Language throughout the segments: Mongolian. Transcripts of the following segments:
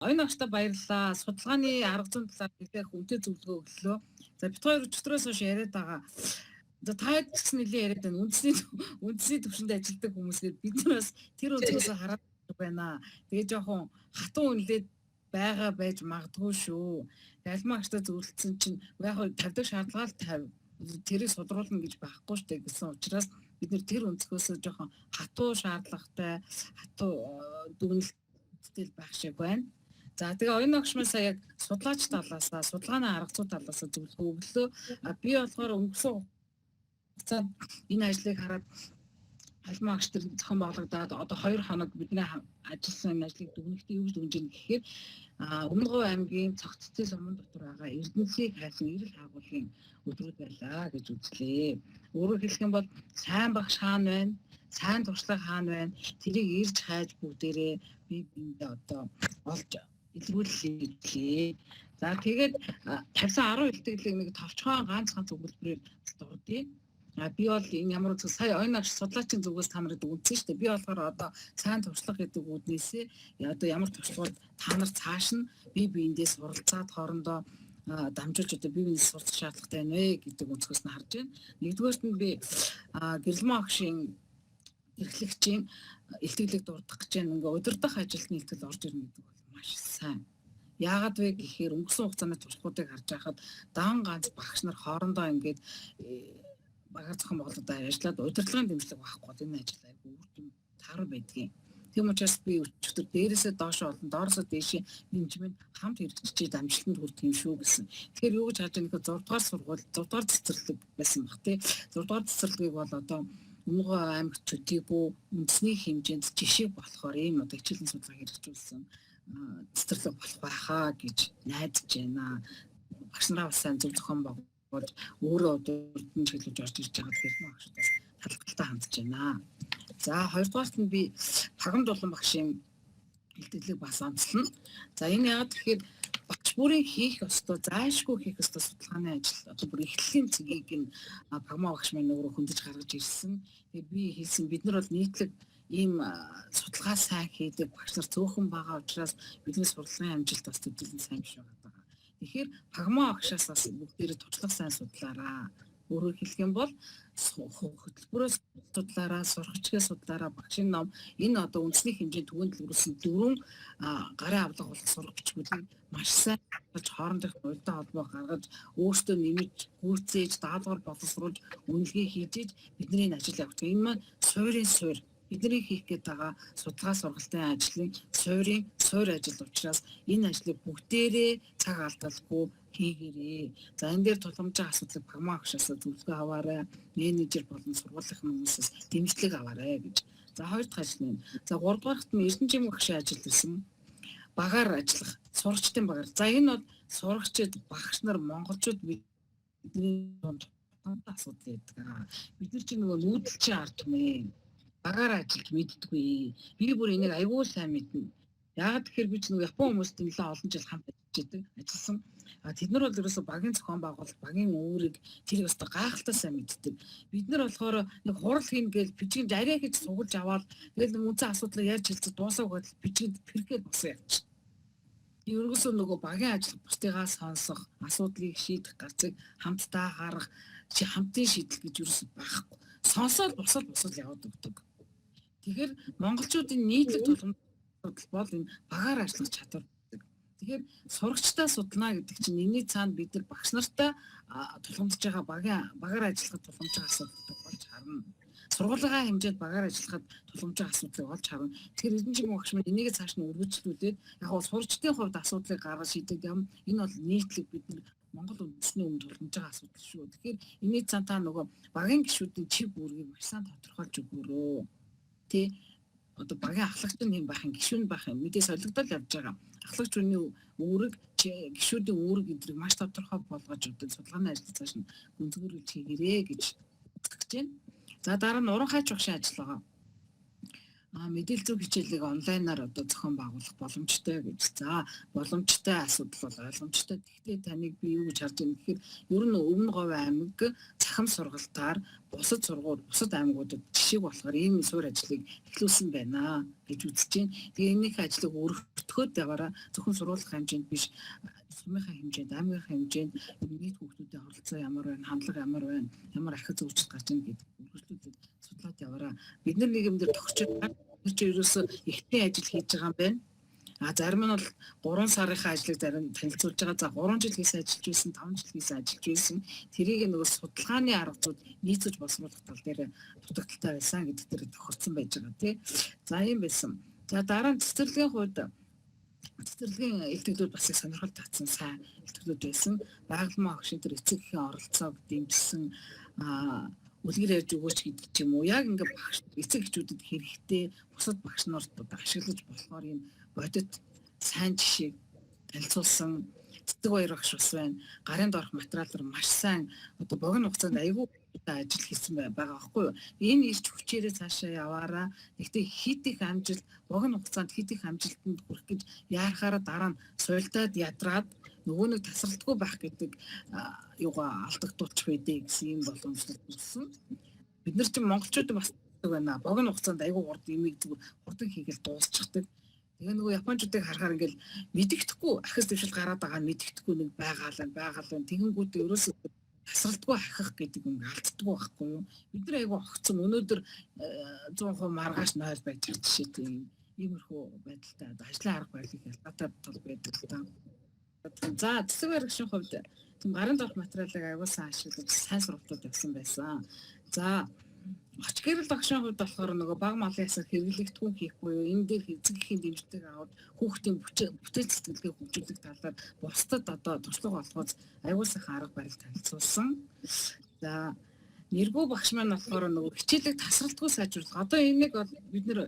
Оюун агштай баярлалаа. Судалгааны арга зүйн талаар нэлээх үнэтэй зөвлөгөө өглөө. За бид хоёр өчтөрөөс хойш яриад байгаа. За та хэд ч гэсэн нэлээд яриад байна. Үндэсний төвшөнд ажилладаг хүмүүсгээд бид нар бас тэр өнцгөөс хараад байна. Тэгээ жоохон хатуу үнэлээд байгаа байж магадгүй шүү. Альмаа агштай зөвлөсөн чинь яг хөө тавьдаг шаардлага л тавь. Тэрийг судруулна гэж байхгүй шүү дээ гэсэн учраас бид нэр тэр өнцгөөс жоохон хатуу шаардлагатай хатуу дүгнэлттэй байх шиг байна. За тэгээ оюун агш маань сая яг судлаач талаасаа судалгааны арга зүй талаасаа зөвлөгөө өглөө. Би болохоор өнгөрсөн хугацаанд энэ ажлыг хараад альмаа агш төр зохион байгуулагдаад одоо 2 хоног бидний ажилласан энэ ажлыг дүгнэхдээ юу гэж дүгнэж байгаа гэхээр Өмнөговь аймгийн Цогццын суман дотор байгаа Эрдэнэсийг хайсан эрэл хаагуулгын өдрүүд байлаа гэж үзлээ. Өөрөөр хэлэх юм бол сайн багш хаана байна? Сайн туршлага хаана байна? Тэрийг ирж хайж бүгдээрээ бие биендээ одоо олж илрүүлээ. За тэгээд тавьсан 10 илтгэлийг нэг товчхон ганцхан зөвлөлбөрөөр дурдъя. Би бол энэ ямар ч сая оюун агш судлаачийн зүгээс та нарыг үздэн шүү дээ. Би болохоор одоо сайн туршлага гэдэг үднээсээ одоо ямар туршлагууд та нар цааш нь бие биендээ суралцаад хоорондоо дамжуулж одоо бие биендээ суралцах шаардлагатай байна вэ гэдэг өнцгөөс нь харж байна. Нэгдүгээрт нь би Гэрэлмэн агшийн эрхлэгчийн илтгэлийг дурдах гэж ингээ удирдах ажилтны илтгэл орж ирнэ гэдэг бол маш сайн. Яагаад вэ гэхээр өнгөрсөн хугацааны туршлагуудыг харж байхад дан ганц багш нар хоорондоо ингээд багаар зохион байгуулалтаар ажиллаад удирдлагын дэмжлэг байхгүй энэ ажил айгүй үр дүн тар байдгийн. Тийм учраас би өчигдөр дээрээсээ доош болон доороосоо дээшээ менежмент хамт хэрэгжиж амжилтанд хүрэх юм шүү гэсэн. Тэгэхээр юу гэж харж байгаа нөхөд 6 дугаар сургууль 6 дугаар цэцэрлэг байсан баг тий. 6 дугаар цэцэрлэгийг бол одоо Өмнөговь аймагт төдийгүй үндэсний хэмжээнд жишээ болохоор ийм одоо хичээлийн судалгааг хэрэгжүүлсэн цэцэрлэг болох байхаа гэж найдаж байна. Багш нараа бас сайн зөв зохион болж өөрөө удирдан чиглүүлж орж ирж байгаа гэрмэн агшдаас талхалтай хандж байна. За хоёрдугаарт нь би Пагам Дулан багшийн илтгэлийг бас онцлно. За энэ яагаад тэгэхээр багш бүрийн хийх ёстой, зайлшгүй хийх ёстой судалгааны ажил одоо бүр эхлэлийн цэгийг нь Пагам багш маань өөрөө хөндөж гаргаж ирсэн. Тэгээ би хэлсэн бид нар бол нийтлэг ийм судалгаа сайн хийдэг багш нар цөөхөн байгаа учраас бидний сурлагын амжилт бас төдийлөн сайн биш байгаа. Тэгэхээр Пагам агшаас бас бүгдээрээ туршлага сайн судлаараа. Өөрөөр хэлэх юм бол хөтөлбөрөөс судлаараа, сургачгийн судлаараа багшийн ном энэ одоо үндэсний хэмжээнд түгээн дэлгэрүүлсэн 4 гарын авлага болох сургачгуудыг маш сайн хоорондох уялдаа холбоо гаргаж өөртөө нэмж гүйцээж даалгавар боловсруулж үнэлгээ хийж бидний энэ ажил явуулдаг. Энэ маань суурийн суурь бидний хийх гээд байгаа судалгаа сургалтын ажлын суурь ажил учраас энэ ажлыг бүгдээрээ цаг алдалгүй хийгээрэй. За энэ дээр тулгамжийн асуудлыг Пагам агшаас зөвлөгөө аваарай. Менежер болон сургуулийн хүмүүсээс дэмжлэг аваарай гэж. За хоёр дахь ажил нь. За гуравдугаарт нь Эрдэнэчийн багшийн ажил гэсэн багаар ажиллах, сурагчдын багаар. За энэ бол сурагчид, багш нар, монголчууд бидний асуудал байдаг. Бид нар чинь нөгөө нүүдэлчин ард түмэн багаар ажиллаж мэддэггүй. Би бүр энийг аягүй сайн мэднэ. Яагаад тэгэхээр би ч нөгөө Япон хүмүүстэй нэлээд олон жил хамт ажилласан. Тэд нар бол ерөөсө багийн зохион байгуулалт, багийн үүрэг тэр өстө гайхалтай сайн мэддэг. Бид нар болохоор нэг хурал хийн гээл бичгийн арай хийж сугалж аваад тэгэл нэг үнцэн асуудлыг ярьж хэлцээ дуусаагүй бол бичгэд пергээд босоо явчих. Ерөөсөө нөгөө багийн ажил бусдыгаа сонсох, асуудлыг шийдэх гарцыг хамтдаа гаргах, хамтын шийдэл гэж ерөөсө байхгүй. Сонсоод босоод яваад өгдөг. Тэгэхээр монголчуудын нийтлэг тулгамд бол энэ багаар ажиллах чадвар. Тэгэхээр сурагчтай судална гэдэг чинь энэний цаана бид нар багш нартай тулгамдж байгаа багаар ажиллахад тулгамж байгаа асуудал болж харна. Сургуулийн хэмжээнд багаар ажиллахад тулгамж байгаа асуудлыг олж харна. Тэгэхээр Эрдэнэчийн багш маань энийг цааш нь өргөжлүүлээд яг нь сурагчдын хувьд асуудлыг гаргаж шийдэх юм. Энэ бол нийтлэг бид нар Монгол үндэсний өмнө тулгамж байгаа асуудал шүү. Тэгэхээр энэний цаана та нөгөө багийн гишүүдийн чиг үүргийг маш сайн тодорхойлж өгөөрөө. Тэ одоо багийн ахлагч нь юм байх юм, гишүүн байх юм. Мэдээ солигдол явж байгаа. Ахлагч хүний үүрэг, гишүүдийн үүрэг эдрийг маш тодорхой болгож өгдөг судалгааны ажил цааш нь гүнзгийрүүлж хийгэрээ гэж үзэж байна. За дараа нь уран хайч багшийн ажил байгаа. Мэдээлэл зүйн хичээлийг онлайнаар одоо зохион байгуулах боломжтой гэж. За боломжтой асуудал бол ойлгомжтой. Гэхдээ таныг би юу гэж харж байна гэхээр ер нь Өмнөговь аймаг цахим сургалтаар бусад аймагуудад жишээ болохоор ийм суурь ажлыг эхлүүлсэн байна гэж үзэж байна. Тэгээ энэний ажлыг өргөхдөө өтгөөд яваараа зөвхөн сургуулийн хэмжээнд биш сумынхаа хэмжээнд, аймгийн хэмжээнд нийт хүүхдүүдэд оролцоо ямар байна, хандлага ямар байна, ямар ахиц зөвчлөлт гарч ийн гэдэг үргэлжлүүлээд судлаад яваараа бид нар нийгэмдэр тохирч байгаа чи ерөөсөө ихний ажил хийж байгаа юм байна. Зарим нь бол 3 сарынхаа ажлыг зарим танилцуулж байгаа. За 3 жил хийсэн ажиллаж байсан, 5 жил хийсэн ажиллаж байсан. Тэрийг нөгөө судалгааны арга зүйд нийцэж боловсруулах тал дээр дутагдaltaй байсан гэдэг дээр тохирсон байж байгаа тий. За ийм байсан. За дараа нь цэцэрлэгийн хувьд цэцэрлэгийн илтгэлүүд бас их сонирхол татсан сайн илтгэлүүд байсан. Байгальмаа агшин төр эцэгхийн оролцоог дэмжсэн үлгэр ярьж өгөөч гэдэг ч юм уу. Яг ингээд багш эцэг эхчүүдэд хэрэгтэй бусад багш нарт ашиглаж болохоор юм бодит сайн жишээ танилцуулсан цэцэг баяр багш бас байна. Гарын доорх материалаар маш сайн одоо богино хугацаанд аягүй ажил хийсэн байгаа байхгүй юу. Энэ ирч хүчээрээ цаашаа яваараа гэхдээ хит их амжилт богино хугацаанд хит их амжилтанд хүрэх гэж яарахаараа дараа нь суйлдаад ядраад нөгөө нэг тасралтгүй байх гэдэг юугаа алдагдуулчих байдэ гэсэн юм боломжтой болсон. Бид нар чинь монголчууд бас байна. Богино хугацаанд аягүй хурд имийг хурдан хийгээл дуусчихдаг. Тэгээ нөгөө японочдыг харахаар ингээл мэддэхгүй ахис дэвшил гараад байгаа мэддэхгүй нэг байгаалаа тэгэнгүүт ерөөсөө тасралтгүй ахих гэдэг юм алддаггүй байхгүй юу. Бид нар аягүй огцсон өнөөдөр 100% маргааш 0 байж байгаа жишээ тийм иймэрхүү байдалтай ажлын арга барилыг ялгаатай тул байдаг л та. За цэцэг баригчийн хувьд тийм гарын доорх материалыг аягүй сайн ашиглаж сайн сургалтууд явсан байсан. За оч гэрэл багшийн хувьд болохоор нөгөө баг малын ясаар хэрэглэгдэхүүн хийхгүй юу энэ дээр эцэгхийн дэмжлэг аваад хүүхдийн бүтээл сэтгэлгээ хөгжүүлэх талаар бусдад одоо туршлага олгож аягүй сайхан арга барил танилцуулсан. За нэргүй багш маань болохоор нөгөө хичээлийг тасралтгүй сайжруулах. Одоо энийг бол бид нэр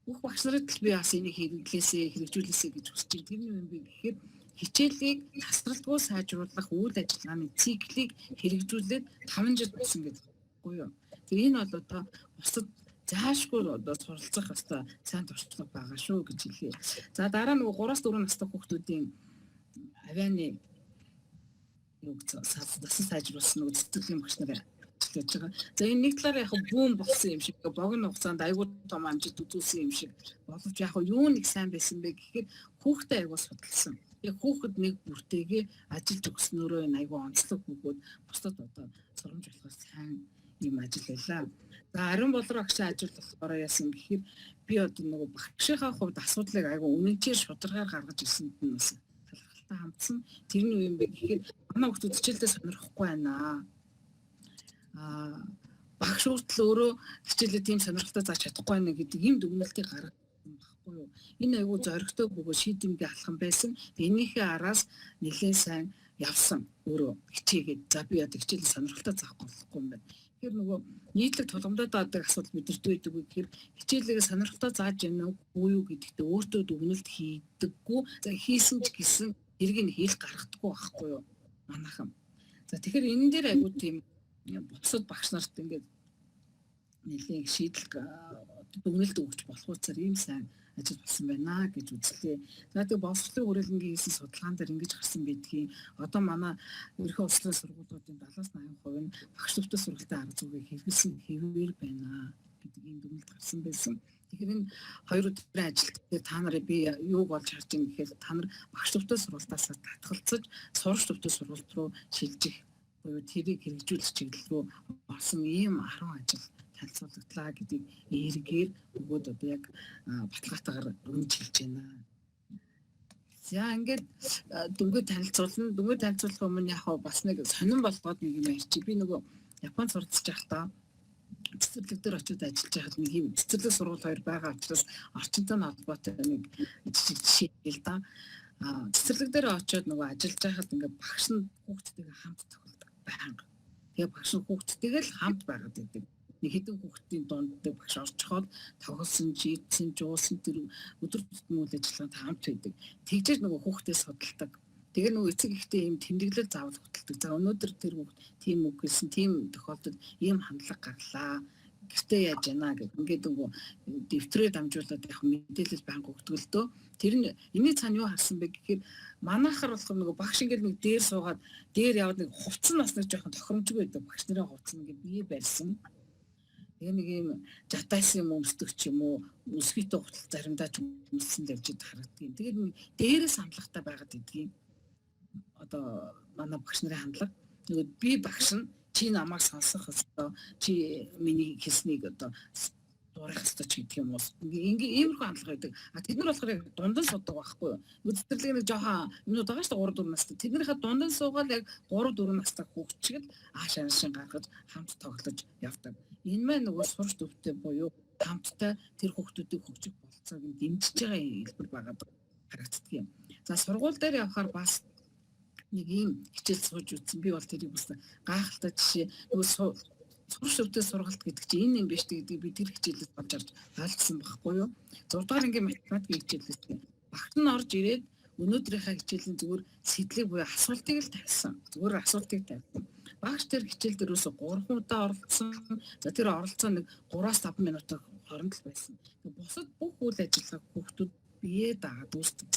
бүх багш нарт л би бас энийг хэрэгжүүлээсэй гэж хүсэж байна. Тэр нь юм би гэхээр хичээлийг тасралтгүй сайжруулах үйл ажиллагааны циклийг хэрэгжүүлээд 5 жил болсон гэдэг. Тэгээ энэ бол одоо бусад заашгүй одоо суралцах хэвээр сайн туршлага байгаа шүү гэж хэлье. За дараа нөгөө 3-4 настай хүүхдүүдийн авианы юу гэсэн сайжруулсан нөгөө цэцэрлэгийн багш нар ажиллаж байгаа. За энэ нэг талаараа яг бүүн болсон юм шиг богино хугацаанд аягүй том амжилт үзүүлсэн юм шиг боловч яг юу нэг сайн байсан бэ гэхээр хүүхдээ аягүй судалсан. Яг хүүхэд нэг бүртээгээ ажиллаж өгснөөрөө энэ аягүй онцлог хүүхэд бусдад одоо сургамж болохоос сайн юм ажил байлаа. За Ариун Болор багшийн ажил болохоор яасан гэхээр би одоо нөгөө багшийнхаа хувьд асуудлыг аягүй үнэнчээр шударгаар гаргаж ирсэнд нь бас талархалтай хамтсан. Тэрний юу юм бэ гэхээр манай хүүхдүүд хичээлдээ сонирхгүй байна. Багш хүртэл өөрөө хичээлээ тийм сонирхолтой зааж чадахгүй байна гэдэг юм дүгнэлтийг гаргасан байхгүй юу. Энэ аягүй зоригтой бөгөөд шийдэмгээ алхам байсан. Энийхээ араас нэлээд сайн явсан өөрөө хичээгээд за би одоо хичээлийн сонирхолтой заахгүй болохгүй юм байна. Тэгэхээр нөгөө нийтлэг тулгамдаад байдаг асуудал бидэрт байдаг үү гэхээр хичээлээ сонирхолтой зааж яана уу юу гэдэгтээ өөртөө дүгнэлт хийдэггүй. За хийсэн ч гэсэн хэрэг нь хийх гаргадаггүй байхгүй юу манайхан. За тэгэхээр энэ дээр аягүй тийм бусад багш нарт ингээд нэлийн шийдэл дүгнэлт өгч болох учраас ийм сайн ажил болсон байна гэж үзлээ. За тэгээ боловсролын хүрээлэнгийн хийсэн судалгаан дээр ингэж гарсан байдгийг одоо манай ерөнхий улсын сургуулиудын 70-80% нь багш төвтэй сургалтын арга зүйг хэрэглэсэн хэвээр байна гэдэг ийм дүгнэлт гарсан байсан. Тэгэхээр энэ хоёр өдрийн ажилт дээр та нарыг би юуг олж харж байгаа гэхээр та нар багш төвтэй сургалтаас татгалцаж сурагч төвтэй сургалт руу шилжих буюу тэрийг хэрэгжүүлэх чиглэл рүү орсон ийм 10 ажил танилцуулагдлаа гэдэг эргээр өгөөд одоо яг баталгаатайгаар үнэлж байна. За ингээд дүнгээ танилцуулна. Дүнгээ танилцуулах өмнө яг бас нэг сонирн болгоод нэг юм ярьчих. Би нөгөө Японд суралцж байхдаа цэцэрлэг дээр очиод ажиллаж байхад нэг юм цэцэрлэг сургууль хоёр байгаа учраас орчинтой холбоотой нэг жишээ л да. Цэцэрлэг дээр очиод нөгөө ажиллаж байхад ингээд багш нь хүүхдтэйгээ хамт тохиолдог байнга. Тэгээ багш нь хүүхдтэйгээ л хамт байгаад байдаг. Нэг хэдэн хүүхдийн донд багш орчхоод тоглосон, жийдсэн, жуулсан тэр өдөр тутмын үйл ажиллагаанд хамт байдаг. Тэгжээж нөгөө хүүхдээ судалдаг. Тэгээ нөгөө эцэг ихтэй ийм тэмдэглэл заавал хөтэлдэг. За өнөөдөр тэр хүүхд тийм үг хэлсэн, тийм тохиолдолд ийм хандлага гарлаа. Гэртээ яаж яана гэх ингээд нөгөө дэвтрээр дамжуулаад яг мэдээлэл банк өгдөг л дөө. Тэр нь энэний цаана юу харсан бэ гэхээр манайхаар болох нөгөө багш ингээд нэг дээр суугаад дээр яваад нэг хувцсан бас нэг жоохон тохиромжгүй байдаг. Багш нарын хувцсан ингээд бие барьсан. Тэгээ нэг юм жатайсан юм өмсдөг ч юм уу өсгийтэй хувцас заримдаа ч өмссөн л явж идэх харагддаг. Тэгээд дээрээс хандлагатай байгаад идэгюм. Одоо манай багш нарын хандлага нөгөө би багш нь чи намайг сонсох ёстой, чи миний хэлснийг одоо дуурайх ёстой ч гэдэг юм уу. Ингээ иймэрхүү хандлага байдаг. А тэд нар болохоор яг дундан суудаг байхгүй юу. Үзэсгэлэг нэг жоохон юмнууд байгаа шүү дээ 3 4 настай. Тэднийхээ дундан суугаад яг 3 4 настай хүүхд чигэд аашаа шин гаргаж хамт тоглож явдаг. Энэ маань нөгөө сурч төвтэй буюу хамттай тэр хүүхдүүдийг хөгжих болцоог нь дэмжиж байгаа хэлбэр байгаад харагддаг юм. За сургууль дээр явхаар бас нэг юм хичээл сууж үзсэн. Би бол тэрийг бас гайхалтай жишээ нөгөө сурч төвтэй сургалт гэдэг чинь энэ юм биш гэдэг би тэр хичээлээс болж харж ойлгосон байхгүй юу. 6 дугаар ангийн математикийн хичээлээс багш нь орж ирээд өнөөдрийнхээ хичээлийн зүгээр сэтлэг буюу асуултыг л тавьсан. Зүгээр асуултыг тавьсан. Багш тэр хичээл дээрээс 3 удаа оролцсон. За тэр оролцоо нэг 3-5 минутын хооронд л байсан. Бусад бүх үйл ажиллагааг хүүхдүүд бие дагаад үүсдэг.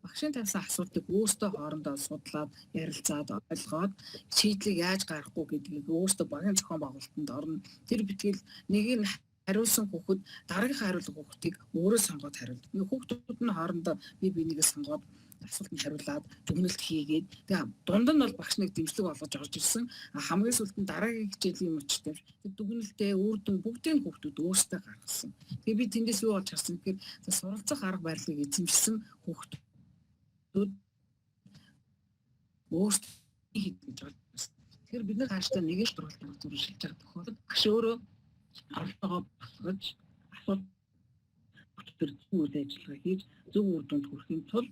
Багшийн тавьсан асуултыг өөрсдөө хоорондоо судлаад, ярилцаад, ойлгоод шийдлийг яаж гаргах вэ гэдгийг өөрсдөө багийн зохион байгуулалтанд орно. Тэр битгэл нэг нь хариулсан хүүхэд дараагийнхаа хариулах хүүхдийг өөрөө сонгоод хариулдаг. Нэг хүүхдүүд нь хоорондоо бие бинийгээ сонгоод асуултанд хариулаад дүгнэлт хийгээд тэгээ дунд нь бол багш нэг дэмжлэг олгож орж ирсэн. Хамгийн сүүлд нь дараагийн хичээлийн мөчтэй дүгнэлтээ үрдэн бүгдийн хүүхдүүд өөрсдөө гаргасан. Тэгээ би тэндээс юу болж харсан гэхээр суралцах арга барилыг эзэмшсэн хүүхдүүд өөрсдөө хийх гэж болж байна. Тэгэхээр бид нар хааштай нэг л дурлалт зүрх шилж байгаа тохиолдолд багш өөрөө орлогоо босгож асуулт төр үйл ажиллагаа хийж зөв үр дүнд хүрэхин тулд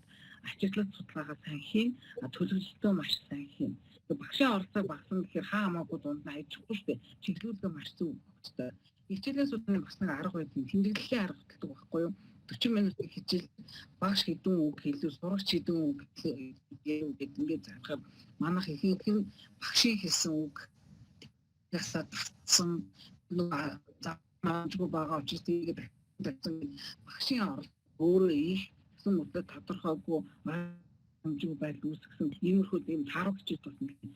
ачиглал судалгаагаа сайн хийн, төлөвлөлтөө маш сайн хийн. Багшийн оролцоог багсан гэхээр хаа хамаагүй дунд нь хайчихгүй шүү дээ. Чиглүүлгээ маш зөв өгөхтэй. Хичээлийн судалгааны бас нэг арга байдаг. Тэмдэглэлийн арга гэдэг байхгүй юу? 40 минутын хичээл багш хэдэн үг хэлв, сурагч хэдэн үг гэдэг ингээд зархад манайх ихэнх нь багшийн хэлсэн үг ясаа татсан нэг заамжгүй байгаа учраас тэгээд багшийн оролцоо өөрөө их мөдө тодорхойгүй хэмжээ байдал үүсгэсэн иймэрхүү юм тарах хичээл болсон гэдэг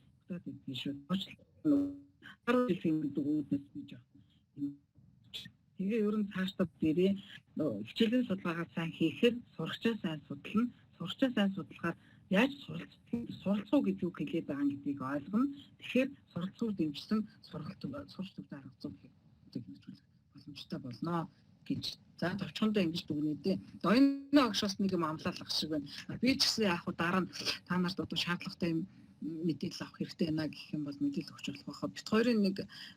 юм шүү. Хараа хэлсэн гэдэг үүднээс би жоох. Тэгээ ер нь цаашдаа дээрээ хичээлийн судалгаагаа сайн хийхэд сурагчаа сайн судлана. Сурагчаа сайн судлахаар яаж суралцах уу гэж юу хэлээд байгаа гэдгийг ойлгоно. Тэгэхээр суралцуур дэмжсэн сургалт сурч төвтэй арга зүй гэдэг хэлжүүлэх боломжтой болно гэж. За товчхондоо ингэж дүгнэдээ. Доёны огш бас нэг юм амлалах шиг байна. Би ч гэсэн яг хуу дараа нь та нарт одоо шаардлагатай юм мэдээлэл авах хэрэгтэй байна гэх юм бол мэдээлэл өгч болох байхаа. Бит хоёрын нэг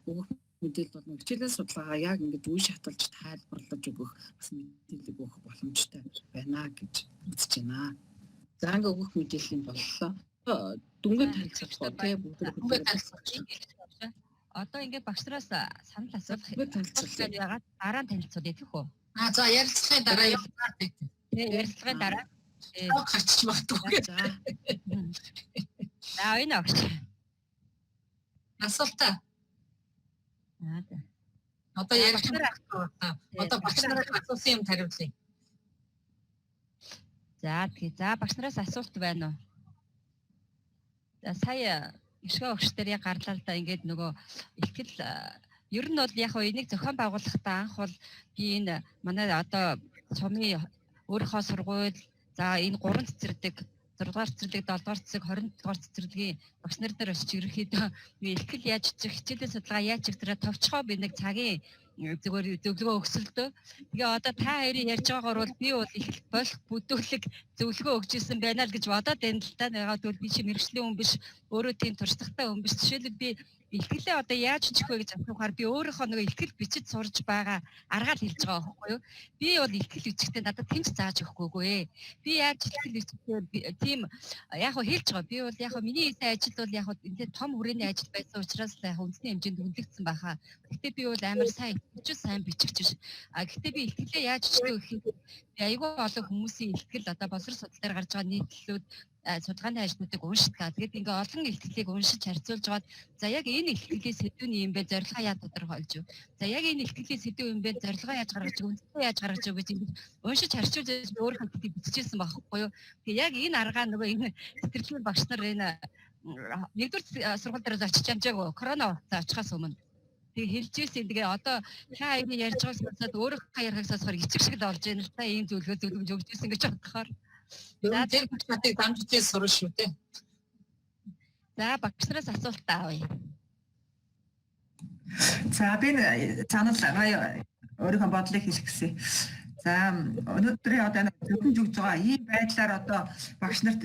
өгөх мэдээлэл бол хичээлийн судалгаагаа яг ингэж үе шаталж тайлбарлаж өгөх бас мэдээлэл өгөх боломжтой байна гэж үзэж байна. За ингээ өгөх мэдээлэл боллоо. Дүнгийн танилцах тий бүгд одоо ингээд багш нараас санал асуулах яагаад дараа нь танилцуулъя гэх үү? За ярилцлагын дараа явуулаад байт. Ярилцлагын дараа гарчиж магадгүй. За энэ огч. Асуултаа. Одоо ярих хэрэгтэй. Одоо багш нараас асуусан юм хариулъя. За тэгээ. За багш нараас асуулт байна уу? За сая ишгэ огч дээр яг гарлаа л да ингээд нөгөө ихтгэл ер нь бол яг хоо энийг зохион байгуулахдаа анх бол би энэ манай одоо сумын өөрийнхөө сургууль за энэ 3 цэцэрлэг 6 дугаар цэцэрлэг 7 дугаар цэцэрлэг 27 дугаар цэцэрлэгийн багш нар дээр очиж ерөөхдөө ихтгэл яаж чих хичээлийн судалгаа яаж чих тэрэ товчхоо би нэг цагийн зүгээр зөвлөгөө өгсөлдөө. Тэгээ одоо та хоёрын ярьж байгаагаар бол би бол их болох бүдүүлэг зөвлөгөө өгч ирсэн байна л гэж бодоод байна л та. Ягаад би чи мэрэгчлийн хүн биш, өөрөө тийм туршлагатай хүн биш. Жишээлбэл би ихтгэлээ одоо яаж чих вэ гэж асуухаар би өөрийнхөө нөгөө ихтгэл бичиж сурж байгаа аргаар хэлж байгаа байхгүй юу? Би бол ихтгэл бичихтэй надад тэнц зааж өгөхгүйгүй. Би яаж ихтгэл бичихээ тийм яг хөө хэлж байгаа. Би бол яг хөө миний хийсэн ажил бол яг хөө энэ том хүрээний ажил байсан учраас яг үндэсний хэмжээнд хүндлэгдсэн байхаа. Гэхдээ би бол амар сайн сайн бичихч биш. Гэхдээ би ихтгэлээ яаж чичдэг гэхээр айгүй олон хүмүүсийн ихтгэл одоо боловсрол судлаар гарч байгаа нийтлэлүүд судалгааны ажлуудыг уншдаг. Тэгээд ингээ олон ихтгэлийг уншиж харьцуулж байгаад за яг энэ ихтгэлийн сэдвүүний юм бэ зорилгоо яаж тодорхойлж юу? За яг энэ ихтгэлийн сэдв юм бэ зорилгоо яаж гаргаж юу? Үндэслээ яаж гаргаж юу гэж ингээ уншиж харьцуулж өөрийнхөө ихтгэлийг бичижсэн байхгүй юу? Тэгээд яг энэ аргаа нөгөө энэ сэтгэлзүйн багш нар энэ нэгдүгээр сургууль дээрээс очиж амжаагүй корона очихоос өмнө Тэгээ хэлж ирсэн. Тэгээ одоо та хоёрын ярьж байгааг сонсоод өөрийнхөө ярихыг сонсохоор ичиг шиг л орж ийн л та ийм зөвлөмж өгч ирсэн гэж бодохоор. За тэр батыг дамжуулж сурна шүү дээ. За багш нараас асуулт аавъя. За би цаанаас өөрийнхөө бодлыг хэлэх гэсэн. За өнөөдрийн одоо зөвхөн жүгж байгаа ийм байдлаар одоо багш нарт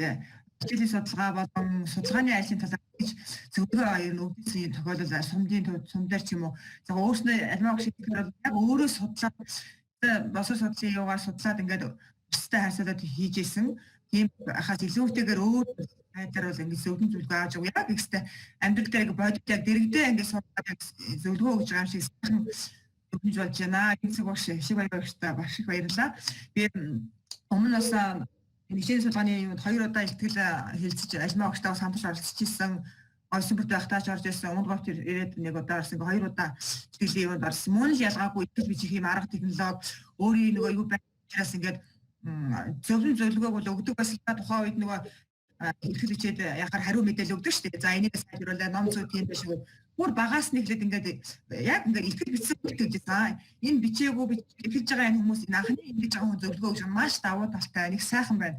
хичээлийн судалгаа болон судалгааны айлын талаар гэж зөвлөгөө аян өгсөн тохиолдол сумдаар ч юм уу. За өөрснөө альмаг шиг бол яг өөрөө судлаад босоо судлалын юугаар судлаад ингээд өстэй харьцуулаад хийж исэн. Тийм хаас илүүтэйгээр өөр байдлаар бол ингээд зөвхөн зөвлөгөө авч яг ихтэй амьдрал дээр бодит яг дэрэгдээ ингээд судлаад зөвлөгөө өгж байгаа юм шиг сайхан өгж болж байна. Эцэг багш шиг баяртай багш их баярлалаа. Би өмнөөс хичээлийн судалгааны юунд 2 удаа ихтгэл хэлцэж альмаа багштайгаа самтаж оролцож исэн. Ойсон бүрт байхтаач орж ирсэн. Унгавт ирээд нэг удаа орсон. 2 удаа ихтгэлийн юунд орсон. Мөн л ялгаагүй ихтгэл бич ийм арга технологи өөрийн нөгөө юу байхаас ингээд зөвлөн зөвлөгөөг бол өгдөг байсан тухайн үед нөгөө ихтгэл бичээд яхаар хариу мэдээлэл өгдөг шүү дээ. За энийг сайжруулаад ном зүй тийм биш үү. Бүр багаас нь эхлээд ингээд яг ингээд ихтгэл бичсэн гэж байгаа. Энэ бичээгүй эхэлж байгаа энэ хүмүүс анхны ингэж байгаа хүн зөвлөгөө өгч маш давуу талтай нэг сайхан байна.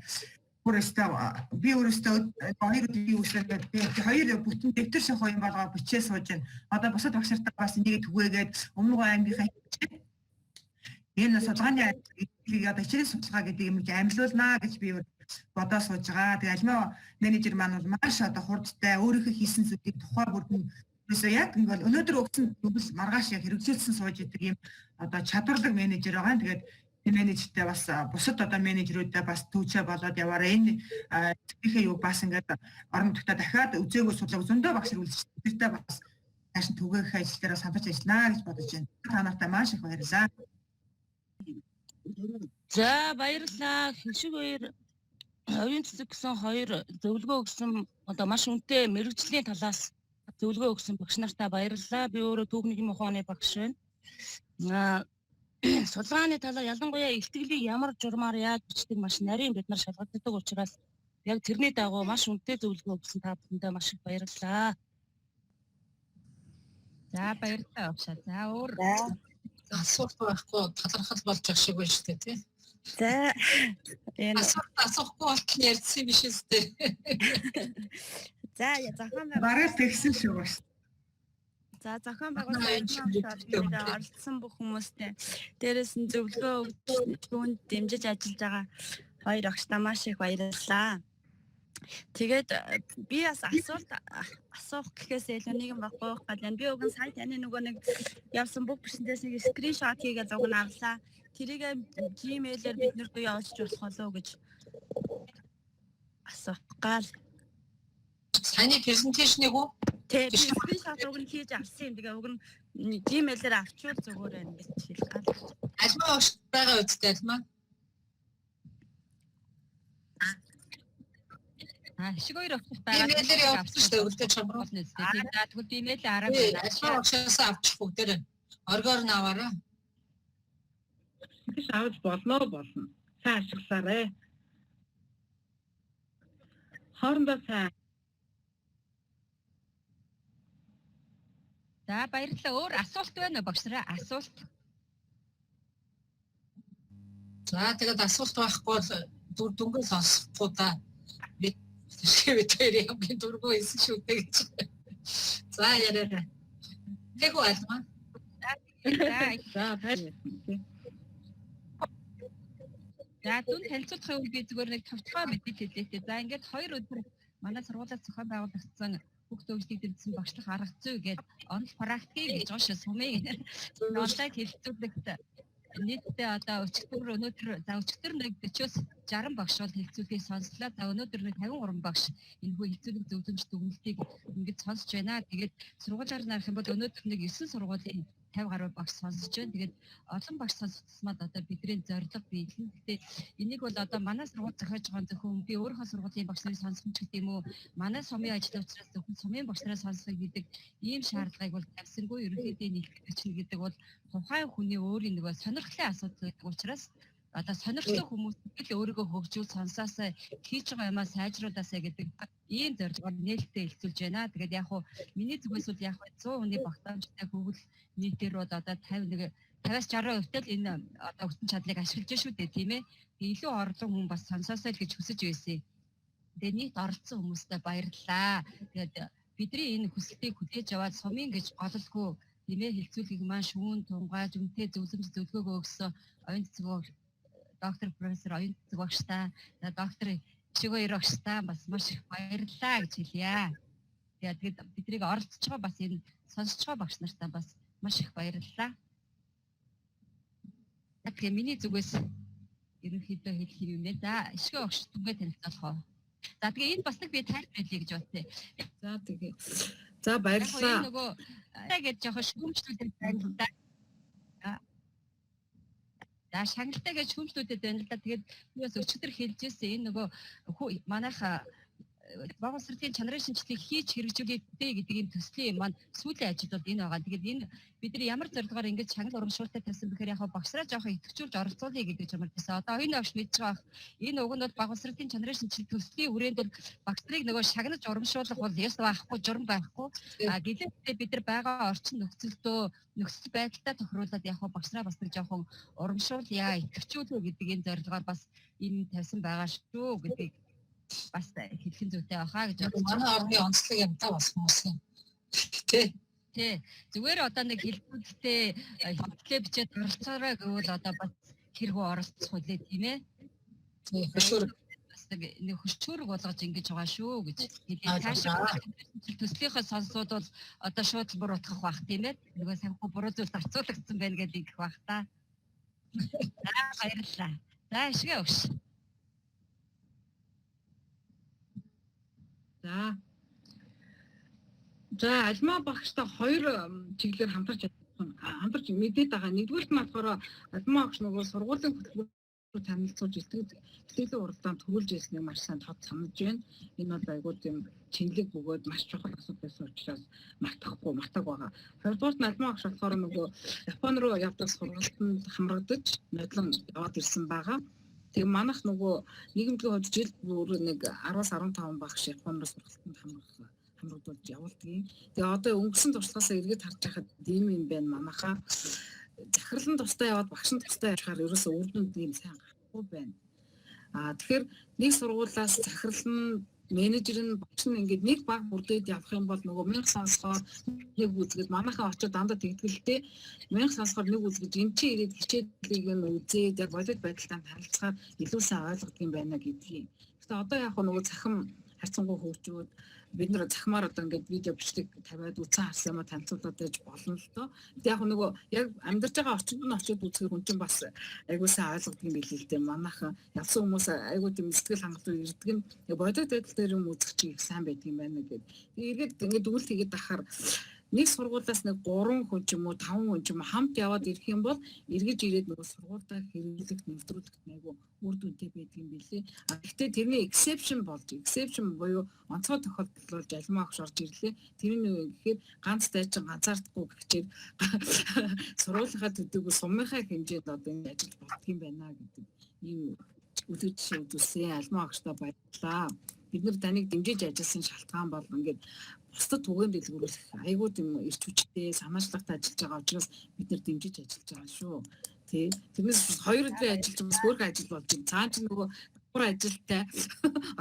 Бүр өстой би өөрөөсөө 2 өдрийн үешлээд би 2 бүтэн дэвтэр шиг хоёр болгоо бичээ сууж байна. Одоо бусад багш нартаа бас энийг түгээгээд өмнө ангийнхаа энэ судалгааны хэлийг одоо хичээлийн судалгаа гэдэг юм чи амжилуулнаа гэж би бодоо сууж байгаа. Тэгээ альмаа менежер маань бол маш одоо хурдтай өөрийнхөө хийсэн зүйлийг тухай бүрдэн ерөөсөө яг ингээд өнөөдөр өгсөн зөвлөл маргааш яг хэрэгжүүлсэн сууж идэг юм одоо чадварлаг менежер байгаа. Тэгээд энэ менежертэй бас бусад одоо менежерүүдээ бас төвчөө болоод яваарай. Энэ техникийн юу бас ингээд орон нутгад дахиад үзээгүй судлаг зөндөө багш нар үлдчихсэн. Тэртээ бас цааш нь түгээх ажил дээр самбарч ажиллана гэж бодож байна. Та нартай маш их баярлалаа. За баярлалаа. Хиншиг хоёр оюун цэцэг гэсэн хоёр зөвлөгөө өгсөн одоо маш үнэтэй мэрэгжлийн талаас зөвлөгөө өгсөн багш нартаа баярлалаа. Би өөрөө түүхний ухааны багш байна. Судалгааны талаар ялангуяа ихтгэлийн ямар журмаар яаж бичдэг маш нарийн бид нар шалгагддаг учраас яг тэрний дагуу маш үнэтэй зөвлөгөө өгсөн та бүхэндээ маш их баярлалаа. За баярлалаа багшаа. За өөр Асуулт байхгүй талархал болж байгаа шиг байна шүү дээ тий. За энэ асуухгүй болтол ярьсан биш үстэй. за зохион Бараг тэгсэн шүү багш. За зохион байгуулалтад оролцсон бүх хүмүүстээ дээрээс нь зөвлөгөө өгч түүнд дэмжиж ажиллаж байгаа хоёр багштаа маш их баярлалаа. Тэгээд би бас асуух гэхээс илүү нэгэн баггүй байна. Би уг нь сая таны нөгөө нэг явсан бүх бичсэнээс нэг скриншот хийгээд уг нь авлаа. Тэрийг Gmail-ээр биднэрт явуулж болох болов уу гэж асуух гал. Саяны презентацийг үү? Тэг би скриншот уг нь хийж авсан юм. Тэгээ уг нь Gmail-ээр авчвал зүгээр байна гэж хэлэх гал. Альмаа багш байгаа үстэй альмаа. шиг хоёр өгч байгаа. Имэйлээр явуулсан шүү дээ үлдээж чамруу. За тэгвэл би имэйл араа альмаа багшаас авчих бүгдээр оргоор нь аваарай. Тэгж авч болно. Сайн ашиглаарай. Хоорондоо сайн. За баярлалаа. Өөр асуулт байна уу багш нараа? Асуулт. За тэгээд асуулт байхгүй бол дүнгийн сонсохгүй да. Би тэр хамгийн дургүй байсан шүү дээ гэж. За яриарай. Тэгвэл альмаа. За баярлалаа. За дүн танилцуулахын үед би зүгээр нэг тавтахаа мэдээлэл хэлээ. За ингээд 2 өдөр манай сургуулиас зохион байгуулагдсан бүх төвчдийг дэмжсэн багшлах арга зүй гэдэг онл практик гэж байгаа шүү. Сумын онлайн хэлцүүлэгт нийтдээ одоо өнөөдөр өчигдөр нэг 40-оос 60 багш бол хэлцүүлгийг сонслоо. За өнөөдөр нэг 53 багш энэхүү хэлцүүлэг зөвлөмж дүгнэлтийг ингэж сонсож байна. Тэгээд сургуулиар нарах юм бол өнөөдөр нэг 9 сургуулийн 50 гаруй багш сонсож байна. Тэгээд олон багш сонсцсмаад одоо бидний зорилго биелэн. Гэхдээ энийг бол одоо манай сургууль зохиож байгаа зөвхөн би өөрийнхөө сургуулийн багш нарын сонсох ч гэдэг юм уу, манай сумын ажил учраас зөвхөн сумын багш нараа сонсох гэдэг ийм шаардлагыг бол тавьсангүй. Ерөнхийдөө нийлүүлчихнэ гэдэг бол тухайн хүний өөрийн нөгөө сонирхлын асуудал гэдэг учраас одоо сонирхлын хүмүүс л өөрийгөө хөгжүүл сонсоосаа хийж байгаа юмаа сайжруулаасаа гэдэг ийм зорилгоор нээлттэй хэлцүүлж байна. Тэгээд яг хуу миний зүгээс бол яг 100 хүний багтаамжтай хөвгөл нийтээр бол одоо 50-аас 60% л энэ одоо өгсөн чадлыг ашиглаж шүү дээ, тийм ээ. Илүү орлон хүн бас сонсоосоо л гэж хүсэж байсан. Тэгээд нийт оролцсон хүмүүстээ баярлалаа. Тэгээд бидний энэ хүсэлтийг хүлээж аваад сумын гэж гололгүй тийм ээ хэлцүүлгийг маань шүүн тунгааж үнэтэй зөвлөгөөгөө өгсөн оюун цэцэг доктор профессор оюун цэцэг багштай доктор Ишигөө багштай бас маш их баярлалаа гэж хэлье. Тэгээд биднийг оролцож байгаа бас энэ сонсож байгаа багш нартай бас маш их баярлалаа. Тэгэхээр миний зүгээс ерөнхийдөө хэлэх юм нэ. За Ишигөө багш түнгээ танилцуулах уу. За тэгээ энэ бас нэг би тайлбар хэлье гэж бодсон. За тэгээ. За баярлалаа. Нөгөө гэж жоохон шүүмжлүүлээд байна л да. За шагналтай гэж шүүмжлүүлээд байна л да. Тэгээд би бас өчигдөр хэлжсэн энэ нөгөө манайх байгууллагын чанарын шинжилгээг хийж хэрэгжүүлэх гэдэг энэ төслийн маань сүүлийн ажил бол энэ байгаа. Тэгээд энэ бид нар ямар зорилгоор ингэж шагнал урамшуултад тавьсан бэхээр яг багшраа жоохон идэвхжүүлж оролцуулъя гэж ямар гэсэн. Одоо энэ авч мэдж байгаа. Энэ уг нь бол байгууллагын чанарын шинжилгээ төслийн хүрээнд бол багшрыг нөгөө шагнаж урамшуулах бол ёс байхгүй, журам байхгүй. Гэлээдээ бид нар байгаа орчин нөхцөл байдалтай тохируулаад яг багшраа бас нэг жоохон урамшуулъя, идэвхжүүлэх гэдэг энэ зорилгоор бас энэ тавьсан байгаа шүү гэдгийг бас хэлхэн зүйтэй байхаа гэж бодож манай орны онцлог юм та бас хүмүүс юм. Тэ. Зүгээр одоо нэг хэлбэртэй хөтлөө бичээд оролцоорой гэвэл одоо бас хэрэг оролцох үлээ тийм ээ. Хөшөөр бас нэг хөшөөрөг болгож ингэж байгаа шүү гэж хэлээ. Цаашаа төслийнхөө сонсоод бол одоо шууд буруутгах бах тийм ээ. Нөгөө санхүү буруу зүйл зарцуулагдсан байна гэдэг их бах та. За баярлалаа. За Ишгээ өгш. За альмаа багштай хоёр чиглэлээр хамтарч мэдээд байгаа. Нэгдүгээрт нь болохоор альмаа багш нөгөө сургуулийн хөтөлбөр танилцуулж сэтгэлийн уралдаанд төрүүлж ирснийг маш сайн тод санаж байна. Энэ бол айгүй тийм чинлэг бөгөөд маш чухал асуудал байсан учраас мартаг байгаа. Хоёрдугаарт нь альмаа багш болохоор нөгөө Япон руу явдаг сургалтанд хамрагдаж нодлон яваад ирсэн байгаа. Тэгээ манайх нөгөө нийгэмдээ хожиж жил бүр нэг 10-аас 15 багш Японд сургалтанд хамрагдуулж явуулдаг. Тэгээ одоо өнгөрсөн туршлагаас эргээд харж байхад ийм юм байна манайхаа. Захирлан тустай яваад багш нь тустай явахаар ерөөсөө үр дүнд ийм сайн гарахгүй байна. Тэгэхээр нэг сургуулиас захирлан менежер нь багш нь ингээд нэг баг бүрдээд явах юм бол нөгөө 1000 сонсохоор нэг үзгээд манайхаа очиод дандаа тэгдгэлтэй 1000 сонсохоор нэг үзгээд эн чинь ирээд хичээлийг нь үзээд яг бодит байдалтай харилцахаар илүү сайн ойлгох юм байна гэдгийг. Гэтэ одоо яг нөгөө захим харьцангуй хөгжөөд бид нэр захимаар одоо ингээд видео бичлэг тавиад үзэн харсан юм танилцуулаад байж болно л доо. Гэтэ яг нөгөө яг амьдарч байгаа орчинд нь очиод үзэхээр хүн чинь бас айгуу сайн ойлгодог юм билээ л дээ. Манайхан явсан хүмүүс айгуу тийм сэтгэл хангалуун ирдэг нь бодит байдал дээр юм үзэх чинь их сайн байдаг юм байна гэдэг. Тэгээд ингээд дүгэл тэгээд ахаар нэг сургуулиас нэг 3 хүн ч юм уу 5 хүн ч юм уу хамт яваад ирэх юм бол эргэж ирээд нөгөө сургуультай хэрэглэх нэвтрүүлэх айгуу үр дүнтэй байдаг юм билээ. Гэхдээ тэрний exception буюу онцгой тохиолдол болж альмаа огш орж ирлээ. Тэрний юу гэхээр ганц дайчин ганцаардахгүй гэхчээр сургуулийнхаа төдийгүй сумынхаа хэмжээнд одоо энэ ажил болдго юм байна гэдэг ийм үлгэр жишээ үзүүлсэн альмаа огштой баярлалаа. Бид нар таныг дэмжиж ажилласан шалтгаан бол ингээд бусдад түгээн дэлгэрүүлэх айгуу тийм эрч хүчтэй санаачлагтай ажиллаж байгаа учраас бид нар дэмжиж ажиллаж байгаа шүү. Тий. Тэрнээс хоёр өдрийн ажиллаж бас хөрх ажил болж байна. Цаан ч нөгөө давхар ажилтай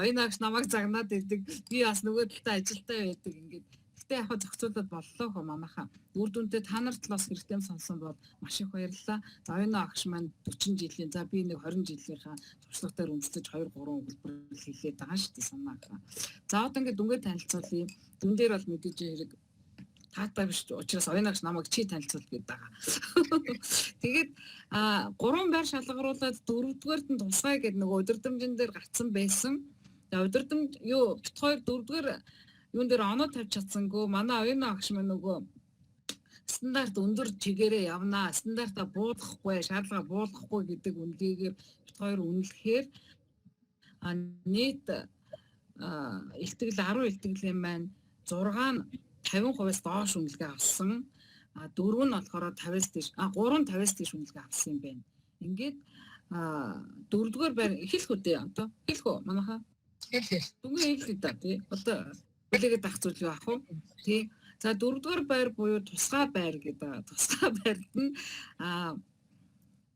оюун агш намайг загнаад идэг. Би бас нөгөө талтай ажилтай байдаг ингээд. Гэтэ яг зохицуулаад боллоо хөө манайхаа. Үр дүндээ та нарт л бас хэрэгтэй сонсон бол маш их баярлалаа. Оюун агш маань 40 жилийн за би нэг 20 жилийнхаа туршлагатаар үндэслэж 2-3 өгүүлбэр хийлээд байгаа шүү дээ санаахаа. За одоо ингээд дүнгээ танилцуулъя. Дүн дээр бол мэдээж хэрэг таатай биш учраас оюун агш намайг чи танилцуул гэдэг байгаа. Тэгээд 3 байр шалгаруулад 4-р нь тусгай гэдэг нөгөө удирдамжин дээр гарцсан байсан. За удирдамж юу бит 2 4-р юун дээр оноо тавьж чадсангүй манай оюун агш маань нөгөө стандарт өндөр чигээрээ явнаа, стандартаа буулгахгүй, шаардлага буулгахгүй гэдэг үнэлгээгээр бит 2 үнэлэхээр нийт илтгэл 10 илтгэлийн маань 6 нь 50%-аас доош үнэлгээ авсан. 4 нь болохоор 50-аас дээш 3 нь 50-аас дээш үнэлгээ авсан юм байна. Ингээд 4-р байр хэлэх үү дээ одоо хэлэх үү манайхаа Хэл. Дүнгийн хэлээ да тий. Одоо хүлээгээд авах зүйл юу ах вэ? Тий. За дөрөвдүгээр байр буюу тусгай байр гэдэг. Тусгай байрд нь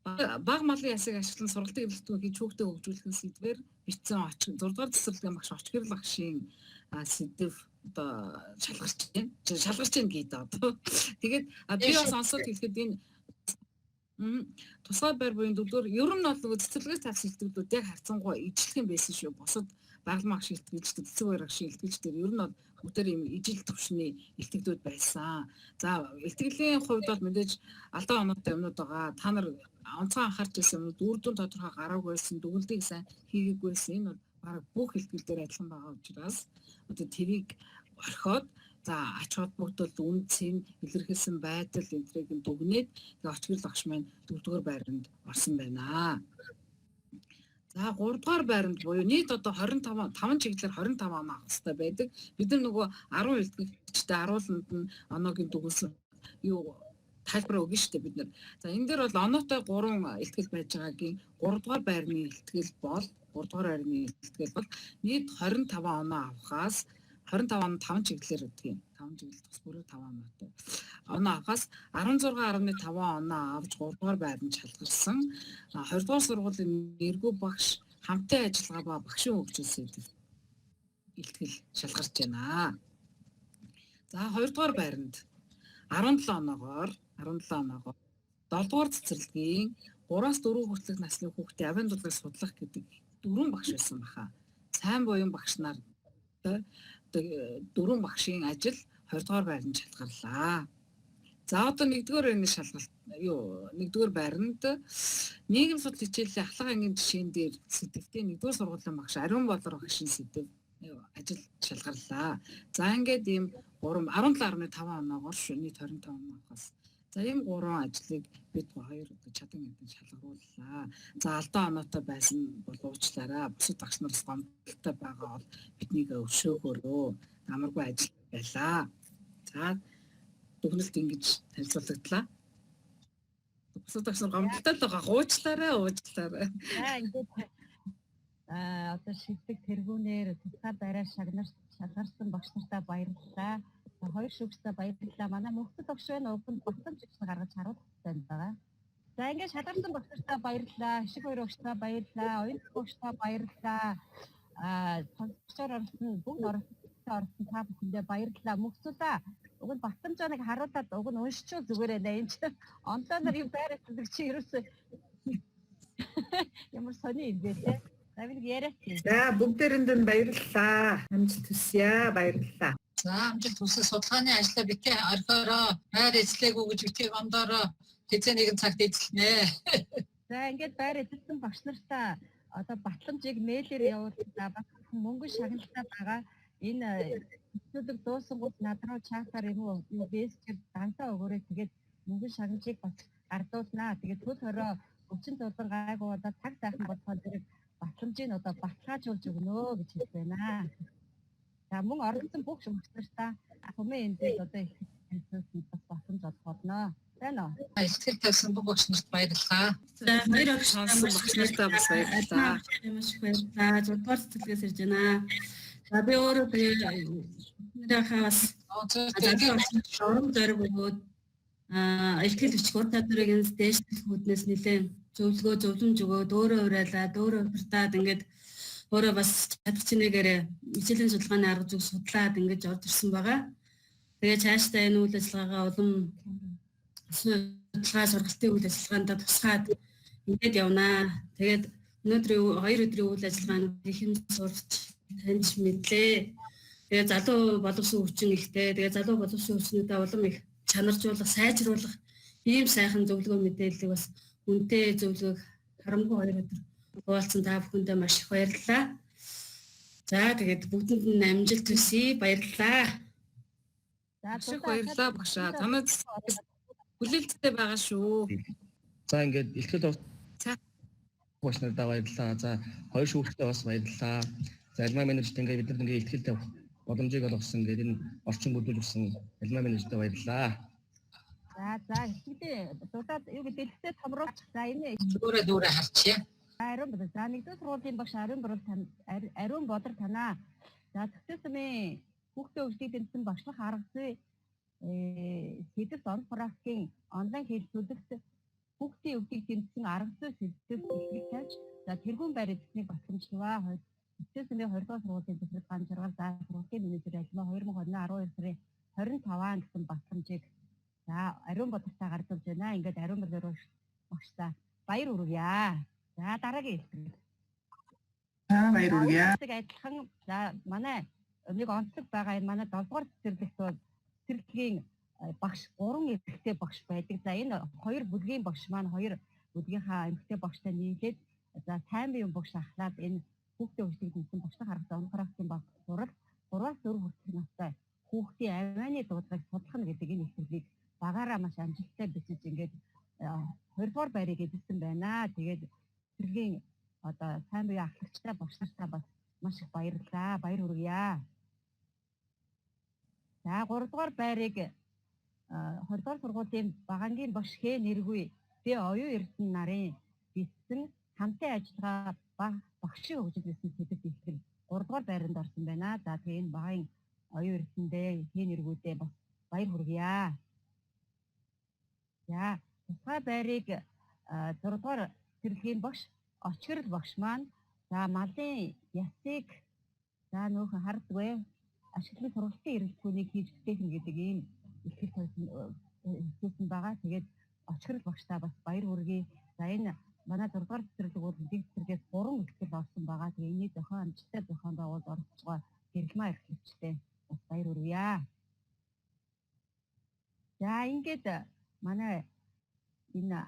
баг малын ясыг ашиглан сургалтын эргэлтүүд хийж хүүхдэд хөгжүүлэх сэдвээр бичсэн 6-р цэцэрлэгийн багш Очгир багшийн сэдв одоо шалгарч байна гэдэг одоо. Тэгээд би бас сонсоод хэлэхэд энэ тусгай байр буюу дөрөвдүгээр ер нь бол нөгөө цэцэрлэгээс тавьсан илтгэлүүд яг харьцангуй ижлэх юм байсан шүү. Бусад баглмаг шиг илтгэгчтэй цэцэг байрах шиг илтгэгчдэр ер нь бол бүгдээр ийм ижил төвшний илтгэгдүүд байсан. За илтгэлийн хувьд бол мэдээж алдаа оноотой юмнууд байгаа. Та нар онцгой анхаарч байсан юмнууд үрдүн тодорхой гараагүй байсан, дүгнэлтийг сайн хийгээгүй байсан. Энэ бол бараг бүх илтгэл дээр адилхан байгаа учраас одоо тэрийг орхиод за ач холбогдол үнцэн илэрхийлсэн байдал энтрийг нь дүгнээд тэгээ Очгир багш маань 4-р байранд орсон байна. За 3-р байранд буюу нийт одоо 5 чиглэлээр 25 оноо авах хэрэгтэй байдаг. Бид нар нөгөө 10 илтгэгчтэй харуулнад нь оноогийн дүгнсэн юу тайлбар өгнө шүү дээ бид нар. За энэ дээр бол оноотой 3 илтгэл байж байгаагийн 3-р байрны илтгэл бол 3-р байрны илтгэл бол нийт 25 оноо авахаас 25 он 5 чиглэлээр өгдөг юм. 5 чиглэл тус бүрээ 5 оноотой. Оноо авахаас 16.5 оноо авч 3-р байранд шалгарсан. 20-р сургуулийн нэргүй багш хамтын ажиллагаа ба багшийн хөгжүүлсэн илтгэл шалгарч байна. За 2-р байранд 17 оноогоор 7-р цэцэрлэгийн 3-аас 4 хүртэлх насны хүүхдийн авийн дулгыг судлах гэдэг 4 багш байсан баха. Сайн буян багш нар 4 багшийн ажил 20-р байранд шалгарлаа. За одоо 1-р байрны шалгалт 1-р байранд нийгэм судлал хичээлийн ахлах ангийн жишээн дээр сэдвтийн 1-р сургуулийн багш Ариун Болор багшийн сэдв ажил шалгарлаа. За ингээд ийм 17.5 оноогоор нийт 25 оноогоос за ийм 3 ажлыг бид 2 чадан гэдэг шалгарууллаа. За алдаа оноотой байсан бол уучлаарай. Бусад багш нараас гомдолтой байгаа бол биднийг өвшөөгөөрөө амаргүй ажил байлаа. За дүгнэлт ингэж танилцуулагдлаа. Бусад багш нар гомдолтой л байгаа. Уучлаарай. За ингээд одоо шилдэг тэргүүнээр тусгай байраар шалгарсан багш нартаа баярлалаа. Хоёр шүүгчтэй баярлалаа. Манай мөнхөд багш байна. Өгөнд батламж гэж гаргаж харуулах байна. За ингээд шалгарсан багш нартаа баярлалаа. Хишиг хоёр багштай баярлалаа. Оюун багштай баярлалаа. Сонсогчоор орсон бүгд орсон та бүхэндээ баярлалаа. Мөнхөдөө өгөнд батламжааныг харуулад өгөн уншчихвол зүгээр ээ. Энд чинь онлоо нар юм байраад чи ерөөсөө ямар сони юм бэ те. За би яриач. За бүгдээрэнд нь баярлалаа. Амжилт хүсье. Баярлалаа. За амжилт хүсэх судалгааны ажлаа битээ орхиороо байр эзлээгүү гэж битээ гомдороо хэзээ нэгэн цагт эзэлнэ. За ингээд байр эзэлсэн багш нартаа одоо батламжийг мэйлээр явууллаа. Бас мөнгө шагналтай байгаа. Энэ хэвлэг дуусангууд над руу чатаар юм уу бэсчээр дантаа өгөөрэй. Тэгээд мөнгө шагналыг бас гардуулнаа. Тэгээд төл хороо өвчин зулан гайгүй одоо цаг сайхан бодоход зэрэг батламжийг одоо баталгаажуулж өгнө гэж хэлж байна. За мөн оролцсон бүх шүүгчнартаа хүмүүн энэ дээр одоо их хэлсэн бас батламж олгоно. Байна уу? Ихтгэл тавьсан бүх багш нарт баярлалаа. За хоёр багш нартаа бас баярлалаа. Маш их баярлалаа. 6-р цэцэрлэгээс ирж байна. За би өөрөө нэрхээс шоурум зориг өгөөд ихтгэл өчг ур чадварыг дээшлэх үүднээс нэлээд зөвлөмж өгөөд өөрөө уриалаад өөрөө удирдаад ингээд өөрөө бас чадах чинээгээр хичээлийн судалгааны арга зүг судлаад ингэж орж ирсэн байгаа. Тэгээ цаашдаа энэ үйл ажиллагаагаа улам судалгаа сургалтын үйл ажиллагаанд тусгаад ингээд явнаа. Тэгээд өнөөдрийн 2 өдрийн үйл ажиллагаанд ихэн сурч таньж мэдлээ. Тэгээ залуу боловсон хүчин ихтэй. Тэгээ залуу боловсон хүчнүүдээ улам их чанаржуулах, сайжруулах ийм сайхан зөвлөгөө мэдээллийг бас үнэтэй зөвлөгөөг харамгүй 2 өдөр хуваалцсан та бүхэндээ маш их баярлалаа. За тэгээд бүгдэнд нь амжилт хүсье. Баярлалаа. Маш их баярлалаа багшаа. Танад хүлээлттэй байгаа шүү. За ингээд ихтгэл багш нартаа баярлалаа. За хоёр шүүгчтэй бас баярлалаа. За Элма менежерт ингээд бид нар ингээд ихтгэл тавих боломжийг олгосон ингээд энэ орчин бүрдүүлж өгсөн Элма менежерт баярлалаа. За ихтэй дуудаад юу гэдэг дэлгэцээ томруулчих. За энэ Дүүрээ харчия. ариун бодлого. За нэгдүгээр сургуулийн багш ариун бодлого танаа. За тэгтээ сумын хүүхдээ хөгжлийг дэмжсэн багшлах арга зүй сэдвт онц практикийн онлайн хэлэлцүүлэгт хүүхдийн өвдгийг дэмжсэн арга зүй сэдвт хэлэлцэж за тэргүүн байр эзэснийг батламжлаа. Тэгтээ сумын 20 дугаар сургуулийн захирал ган жаргал за сургуулийн менежер ажлаа 2020 сарын 25-нд гэсэн батламжийг за ариун бодлоготой гаргуулж байна. Ингээд ариун бодлогоор багштай баяр хүргье. За дараагийн хэлбэр. Баяр хүргье. Адилхан за манай нэг онцлог байгаа энэ манай 7 дугаар цэцэрлэгт бол цэцэрлэгийн багш 3 эмэгтэй багш байдаг. За энэ 2 бүлгийн багш маань 2 бүлгийнхаа эмэгтэй багштай нийлээд за сайн биеийн багш ахлаад энэ хүүхдээ хөгжлийг дэмжсэн багшлах арга онцлогын баг сурал 3-аас 4 хүртэлх настай хүүхдийн авианы дуудлагыг судлах гэдэг энэ хэлбэрийг багаараа маш амжилттай бичиж ингээд 2 дугаар байрыг эзэлсэн байна. Тэгээд цэцэрлэгийн одоо сайн биеийн ахлагчтай багш нартаа бас маш их баярлалаа. Баяр хүргье. За 3 дугаар байрыг 20 дугаар сургуулийн багангийн багш Х нэргүй би оюун эрдэнэ нарын бичсэн хамтын ажиллагаа багшийн хөгжил гэсэн сэдвт ихтгэл 3 дугаар байранд орсон байна. За тэгээ энэ багын оюун эрдэнэдээ Х нэргүйдээ бас баяр хүргье. За тусгай байрыг 6 дугаар цэцэрлэгийн багш Очгирл багш маань за малын ясыг за нөхөн хардгүй ашиглан сургалтын эрэлтгүүнийг хийж бүтээх гэдэг ийм ихтгэл тавьсан байгаа. Тэгээд Очгирл багштай бас баяр хүргэе. За энэ манай 6 дугаар цэцэрлэг бол дэг цэцэрлэгээс 3 ихтгэл орсон байгаа. Тэгээд энэ зохион амжилттай зохион байгуулалт оролцож байгаа гэрэлмаа эрхлэгчтэй бас баяр хүргье. За ингээд манай энэ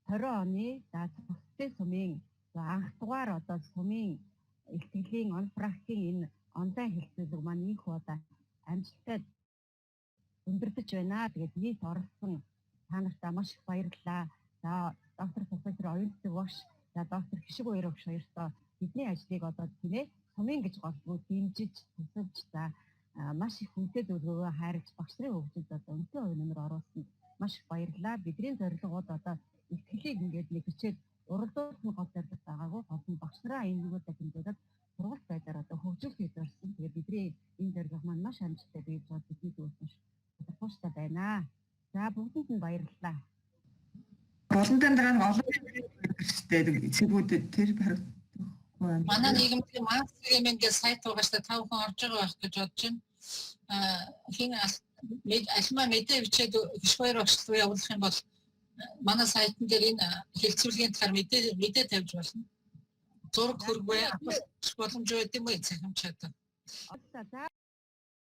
20 оны за цогцтой сумын анх дугаар одоо сумын ихтгэлийн он практикийн энэ онлайн хэлэлцүүлэг маань их удаа амжилттай өндөрлөж байна. Тэгээд нийт оролцсон та нартай маш их баярлалаа. За доктор профессор Оюнцэг багш, за доктор Хишиг Баяр багш хоёртоо бидний ажлыг одоо тийм ээ сумын гэж голбоо дэмжиж тусалж за маш их үнэтэй зөвлөгөөгөө хайрлаж багш нарын хөгжилд одоо үнэтэй хувь нэмэр оруулсан маш их баярлалаа. Бидний зорилгууд одоо ихтгэлийг ингээд нэг хичээл уралдуулах нь гол зорилго байгаагүй гол нь багш нараа энэ зүйлээр хэмжүүлээд сургалт байдлаар одоо хөгжүүлэх гэж зорьсон. Тэгээд бидний энэ зорилго маань маш амжилттай бийж бол бидний зөвс маш тодорхойтой байна. За бүгдэнд нь баярлалаа. Болонтын дараа олон хэрэгтэй цэгүүдэд тэр харагдах байна. Манай нийгэмийн массгийн ингээд сайт байгаа шүү дээ 5 хүн орж байгаа байх гэж бодож байна. Хин альма мэдээ бичээд Хишиг Баяр багшлуу явуулах юм бол манай сайтн дээр энэ хэлцүүлгийн талаар мэдээ тавьж болно. Зураг хөргөө авах боломж өгд юм уу цахимчаад.